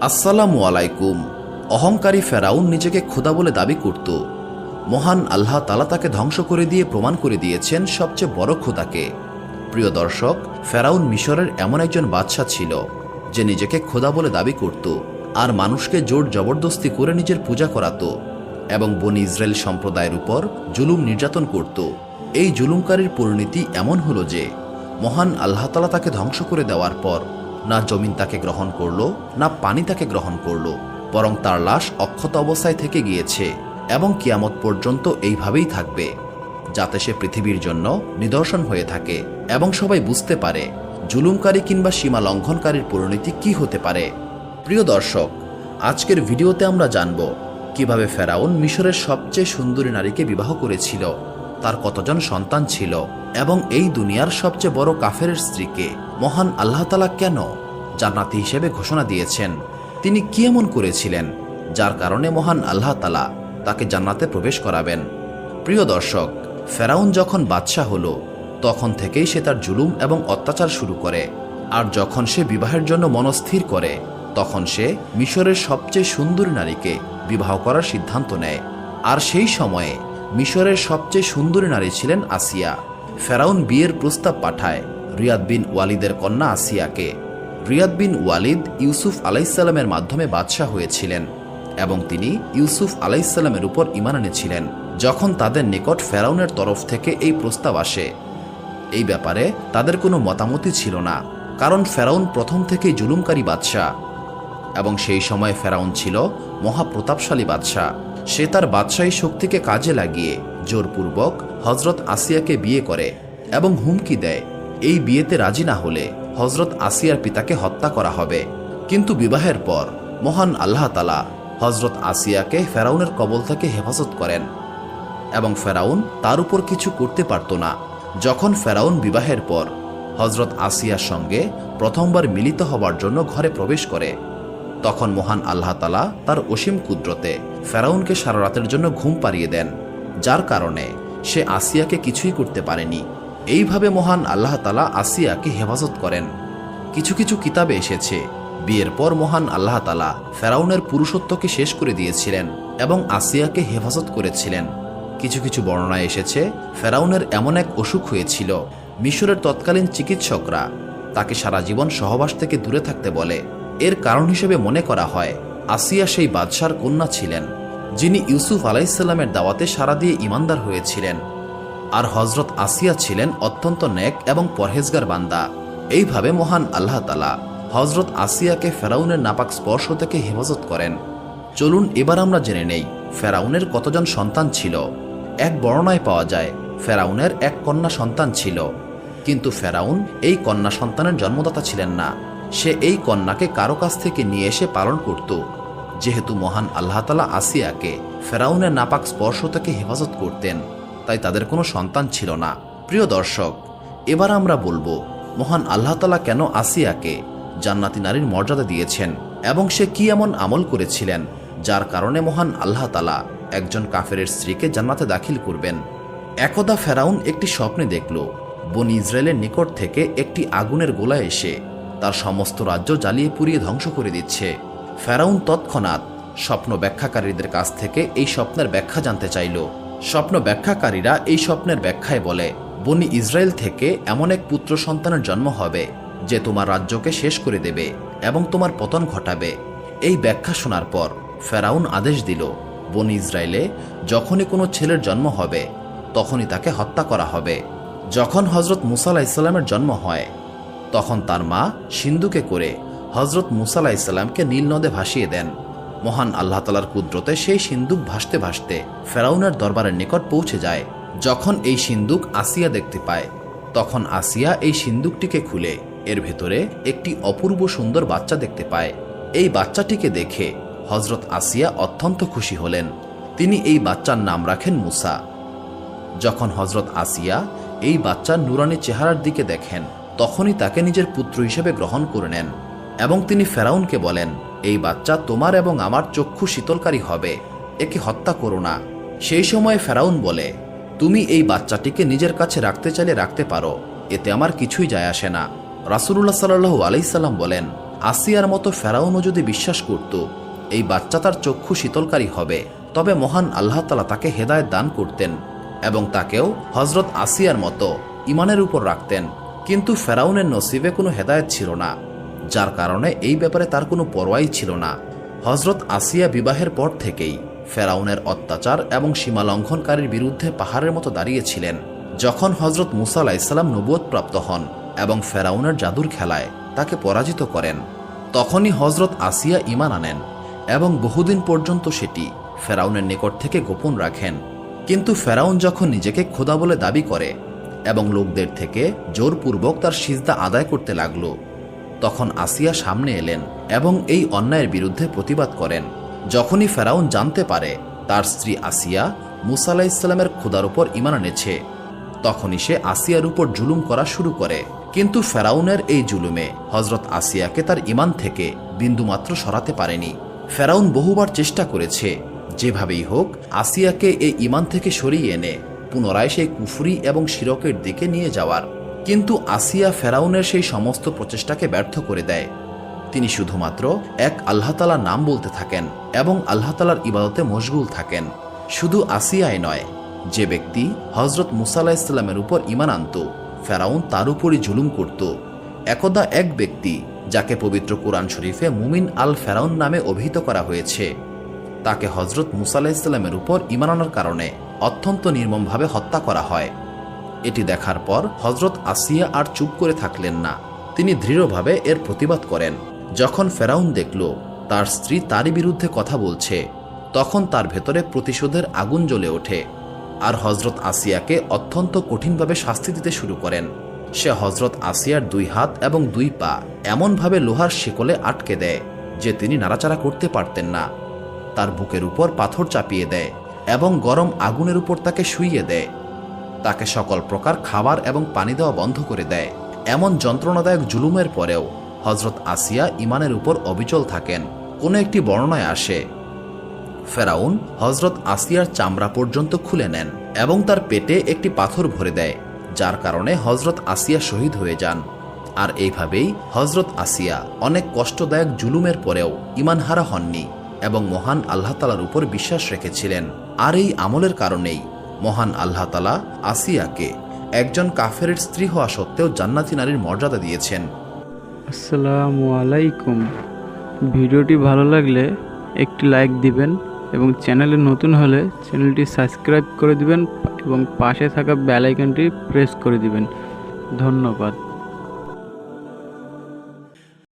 আসসালামু আলাইকুম। অহংকারী ফেরাউন নিজেকে খোদা বলে দাবি করত। মহান আল্লাহ তাআলা তাকে ধ্বংস করে দিয়ে প্রমাণ করে দিয়েছেন সবচেয়ে বড় খোদাকে। প্রিয় দর্শক, ফেরাউন মিশরের এমন একজন বাদশা ছিল যে নিজেকে খোদা বলে দাবি করত আর মানুষকে জোর জবরদস্তি করে নিজের পূজা করাত এবং বনি ইসরায়েল সম্প্রদায়ের উপর জুলুম নির্যাতন করত। এই জুলুমকারীর পরিণতি এমন হলো যে মহান আল্লাহ তাআলা তাকে ধ্বংস করে দেওয়ার পর না জমিন তাকে গ্রহণ করল, না পানি তাকে গ্রহণ করল, বরং তার লাশ অক্ষত অবস্থায় থেকে গিয়েছে এবং কিয়ামত পর্যন্ত এইভাবেই থাকবে, যাতে সে পৃথিবীর জন্য নিদর্শন হয়ে থাকে এবং সবাই বুঝতে পারে জুলুমকারী কিংবা সীমা লঙ্ঘনকারীর পরিণতি কি হতে পারে। প্রিয় দর্শক, আজকের ভিডিওতে আমরা জানব কিভাবে ফেরাউন মিশরের সবচেয়ে সুন্দরী নারীকে বিবাহ করেছিল, তার কতজন সন্তান ছিল এবং এই দুনিয়ার সবচেয়ে বড় কাফেরের স্ত্রীকে মহান আল্লাহ তাআলা কেন জান্নাতি হিসেবে ঘোষণা দিয়েছেন। তিনি কি এমন করেছিলেন যার কারণে মহান আল্লাহ তাআলা তাকে জান্নাতে প্রবেশ করাবেন। প্রিয় দর্শক, ফেরাউন যখন বাদশা হলো তখন থেকেই সে তার জুলুম এবং অত্যাচার শুরু করে। আর যখন সে বিবাহের জন্য মনস্থির করে তখন সে মিশরের সবচেয়ে সুন্দরী নারীকে বিবাহ করার সিদ্ধান্ত নেয়। আর সেই সময়ে মিশরের সবচেয়ে সুন্দরী নারী ছিলেন আসিয়া। ফেরাউন বিয়ের প্রস্তাব পাঠায় রিয়াদ বিন ওয়ালিদের কন্যা আসিয়াকে। রিয়াদ বিন ওয়ালিদ ইউসুফ আলাইহিসসালামের মাধ্যমে বাদশাহ হয়েছিলেন এবং তিনি ইউসুফ আলাইহিসসালামের উপর ঈমান এনেছিলেন। যখন তাদের নিকট ফেরাউনের তরফ থেকে এই প্রস্তাব আসে, এই ব্যাপারে তাদের কোনো মতামতই ছিল না, কারণ ফেরাউন প্রথম থেকেই জুলুমকারী বাদশাহ এবং সেই সময় ফেরাউন ছিল মহাপ্রতাপশালী বাদশাহ। সে তার বাদশাহী শক্তিকে কাজে লাগিয়ে জোরপূর্বক হজরত আসিয়াকে বিয়ে করে এবং হুমকি দেয় এই বিয়েতে রাজি না হলে হজরত আসিয়ার পিতাকে হত্যা করা হবে। কিন্তু বিবাহের পর মহান আল্লাহ তাআলা হজরত আসিয়াকে ফেরাউনের কবল থেকে হেফাজত করেন এবং ফেরাউন তার উপর কিছু করতে পারত না। যখন ফেরাউন বিবাহের পর হজরত আসিয়ার সঙ্গে প্রথমবার মিলিত হবার জন্য ঘরে প্রবেশ করে, তখন মহান আল্লাহ তাআলা তার অসীম কুদরতে ফেরাউনকে সারা রাতের জন্য ঘুম পাড়িয়ে দেন, যার কারণে সে আসিয়াকে কিছুই করতে পারেনি। এইভাবে মহান আল্লাহ তাআলা আসিয়াকে হেফাজত করেন। কিছু কিছু কিতাবে এসেছে বিয়ের পর মহান আল্লাহ তাআলা ফেরাউনের পুরুষত্বকে শেষ করে দিয়েছিলেন এবং আসিয়াকে হেফাজত করেছিলেন। কিছু কিছু বর্ণনায় এসেছে ফেরাউনের এমন এক অসুখ হয়েছিল, মিশরের তৎকালীন চিকিৎসকরা তাকে সারা জীবন সহবাস থেকে দূরে থাকতে বলে। এর কারণ হিসেবে মনে করা হয় আসিয়া সেই বাদশার কন্যা ছিলেন যিনি ইউসুফ আলাইহিসসালামের দাওয়াতে সাড়া দিয়ে ঈমানদার হয়েছিলেন, আর হজরত আসিয়া ছিলেন অত্যন্ত নেক এবং পরহেজগার বান্দা। এইভাবে মহান আল্লাহ তাআলা হজরত আসিয়াকে ফেরাউনের নাপাক স্পর্শ থেকে হেফাজত করেন। চলুন এবার আমরা জেনে নেই ফেরাউনের কতজন সন্তান ছিল। এক বর্ণনায় পাওয়া যায় ফেরাউনের এক কন্যা সন্তান ছিল, কিন্তু ফেরাউন এই কন্যা সন্তানের জন্মদাতা ছিলেন না। সে এই কন্যাকে কারো কাছ থেকে নিয়ে এসে পালন করত। যেহেতু মহান আল্লাহ তাআলা আসিয়াকে ফেরাউনের নাপাক স্পর্শ থেকে হেফাজত করতেন, তাই তাদের কোনো সন্তান ছিল না। প্রিয় দর্শক, এবার আমরা বলবো মহান আল্লাহ তাআলা কেন আসিয়াকে জান্নাতি নারীর মর্যাদা দিয়েছেন এবং সে কি এমন আমল করেছিলেন যার কারণে মহান আল্লাহ তাআলা একজন কাফেরের স্ত্রীকে জান্নাতে দাখিল করবেন। একদা ফেরাউন একটি স্বপ্নে দেখল বনি ইসরায়েলের নিকট থেকে একটি আগুনের গোলা এসে তার সমস্ত রাজ্য জ্বালিয়ে পুড়িয়ে ধ্বংস করে দিচ্ছে। ফেরাউন তৎক্ষণাৎ স্বপ্ন ব্যাখ্যাকারীদের কাছ থেকে এই স্বপ্নের ব্যাখ্যা জানতে চাইল। স্বপ্ন ব্যাখ্যাকারীরা এই স্বপ্নের ব্যাখ্যায় বলে, বনি ইসরায়েল থেকে এমন এক পুত্র সন্তানের জন্ম হবে যে তোমার রাজ্যকে শেষ করে দেবে এবং তোমার পতন ঘটাবে। এই ব্যাখ্যা শোনার পর ফেরাউন আদেশ দিল বনি ইসরায়েলে যখনই কোনো ছেলের জন্ম হবে তখনই তাকে হত্যা করা হবে। যখন হজরত মুসা আলাইহিসসালামের জন্ম হয় তখন তার মা সিন্ধুকে করে হজরত মুসা আলাইহিসসালামকে নীল নদে ভাসিয়ে দেন। মহান আল্লাহ তাআলার কুদরতে সেই সিন্দুক ভাসতে ভাসতে ফেরাউনের দরবারের নিকট পৌঁছে যায়। যখন এই সিন্দুক আসিয়া দেখতে পায় তখন আসিয়া এই সিন্দুকটিকে খুলে এর ভেতরে একটি অপূর্ব সুন্দর বাচ্চা দেখতে পায়। এই বাচ্চাটিকে দেখে হজরত আসিয়া অত্যন্ত খুশি হলেন। তিনি এই বাচ্চার নাম রাখেন মুসা। যখন হজরত আসিয়া এই বাচ্চার নুরানি চেহারার দিকে দেখেন তখনই তাকে নিজের পুত্র হিসেবে গ্রহণ করে নেন এবং তিনি ফেরাউনকে বলেন, এই বাচ্চা তোমার এবং আমার চক্ষু শীতলকারী হবে, একে হত্যা করো না। সেই সময় ফেরাউন বলে, তুমি এই বাচ্চাটিকে নিজের কাছে রাখতে চাইলে রাখতে পারো, এতে আমার কিছুই যায় আসে না। রাসূলুল্লাহ সাল্লাল্লাহু আলাইহি সাল্লাম বলেন, আসিয়ার মতো ফেরাউনও যদি বিশ্বাস করত এই বাচ্চা তার চক্ষু শীতলকারী হবে, তবে মহান আল্লাহ তাআলা তাকে হেদায়েত দান করতেন এবং তাকেও হযরত আসিয়ার মতো ঈমানের উপর রাখতেন। কিন্তু ফেরাউনের নসিবে কোনো হেদায়েত ছিল না, যার কারণে এই ব্যাপারে তার কোনো পরোয়াই ছিল না। হযরত আসিয়া বিবাহের পর থেকেই ফেরাউনের অত্যাচার এবং সীমালঙ্ঘনকারীর বিরুদ্ধে পাহাড়ের মতো দাঁড়িয়েছিলেন। যখন হযরত মুসা আলাইহিস সালাম নবুয়ত প্রাপ্ত হন এবং ফেরাউনের জাদুর খেলায় তাকে পরাজিত করেন, তখনই হযরত আসিয়া ঈমান আনেন এবং বহুদিন পর্যন্ত সেটি ফেরাউনের নিকট থেকে গোপন রাখেন। কিন্তু ফেরাউন যখন নিজেকে খোদা বলে দাবি করে এবং লোকদের থেকে জোরপূর্বক তার সিজদা আদায় করতে লাগল, তখন আসিয়া সামনে এলেন এবং এই অন্যায়ের বিরুদ্ধে প্রতিবাদ করেন। যখনই ফেরাউন জানতে পারে তার স্ত্রী আসিয়া মুসা আলাইহিস সালামের খোদার উপর ঈমান এনেছে, তখনই সে আসিয়ার উপর জুলুম করা শুরু করে। কিন্তু ফেরাউনের এই জুলুমে হযরত আসিয়াকে তার ঈমান থেকে বিন্দুমাত্র সরাতে পারেনি। ফেরাউন বহুবার চেষ্টা করেছে যেভাবেই হোক আসিয়াকে এই ঈমান থেকে সরিয়ে এনে পুনরায় সেই কুফরি এবং শিরকের দিকে নিয়ে যাওয়ার, কিন্তু আসিয়া ফেরাউনের সেই সমস্ত প্রচেষ্টাকে ব্যর্থ করে দেয়। তিনি শুধুমাত্র এক আল্লাহ তাআলার নাম বলতে থাকেন এবং আল্লাহ তাআলার ইবাদতে মশগুল থাকেন। শুধু আসিয়াই নয়, যে ব্যক্তি হযরত মুসা আলাইহিস সালামের উপর ঈমান আনত, ফেরাউন তার উপরই জুলুম করত। একদা এক ব্যক্তি, যাকে পবিত্র কুরআন শরীফে মুমিন আল ফেরাউন নামে অভিহিত করা হয়েছে, তাকে হযরত মুসা আলাইহিস সালামের উপর ঈমান আনার কারণে অত্যন্ত নির্মমভাবে হত্যা করা হয়। এটি দেখার পর হযরত আসিয়া আর চুপ করে থাকলেন না, তিনি দৃঢ়ভাবে এর প্রতিবাদ করেন। যখন ফেরাউন দেখল তার স্ত্রী তারই বিরুদ্ধে কথা বলছে, তখন তার ভেতরে প্রতিশোধের আগুন জ্বলে ওঠে আর হযরত আসিয়াকে অত্যন্ত কঠিনভাবে শাস্তি দিতে শুরু করেন। সে হযরত আসিয়ার 2 হাত এবং 2 পা এমনভাবে লোহার শিকলে আটকে দেয় যে তিনি নাড়াচাড়া করতে পারতেন না। তার বুকের উপর পাথর চাপিয়ে দেয় এবং গরম আগুনের উপর তাকে শুইয়ে দেয়। তাকে সকল প্রকার খাবার এবং পানি দেওয়া বন্ধ করে দেয়। এমন যন্ত্রণাদায়ক জুলুমের পরেও হযরত আসিয়া ঈমানের উপর অবিচল থাকেন। কোনো একটি বর্ণনায় আসে, ফেরাউন হযরত আসিয়ার চামড়া পর্যন্ত খুলে নেন এবং তার পেটে একটি পাথর ভরে দেয়, যার কারণে হযরত আসিয়া শহীদ হয়ে যান। আর এইভাবেই হযরত আসিয়া অনেক কষ্টদায়ক জুলুমের পরেও ঈমানহারা হননি এবং মহান আল্লাহ তাআলার উপর বিশ্বাস রেখেছিলেন। আর এই আমলের কারণেই মহান আল্লাহ তাআলা আসিয়াকে একজন কাফেরের স্ত্রী হওয়া সত্ত্বেও জান্নাতি নারীর মর্যাদা দিয়েছেন। আসসালামু আলাইকুম। ভিডিওটি ভালো লাগলে একটি লাইক দিবেন এবং চ্যানেলে নতুন হলে চ্যানেলটি সাবস্ক্রাইব করে দিবেন এবং পাশে থাকা বেল আইকনটি প্রেস করে দিবেন। ধন্যবাদ।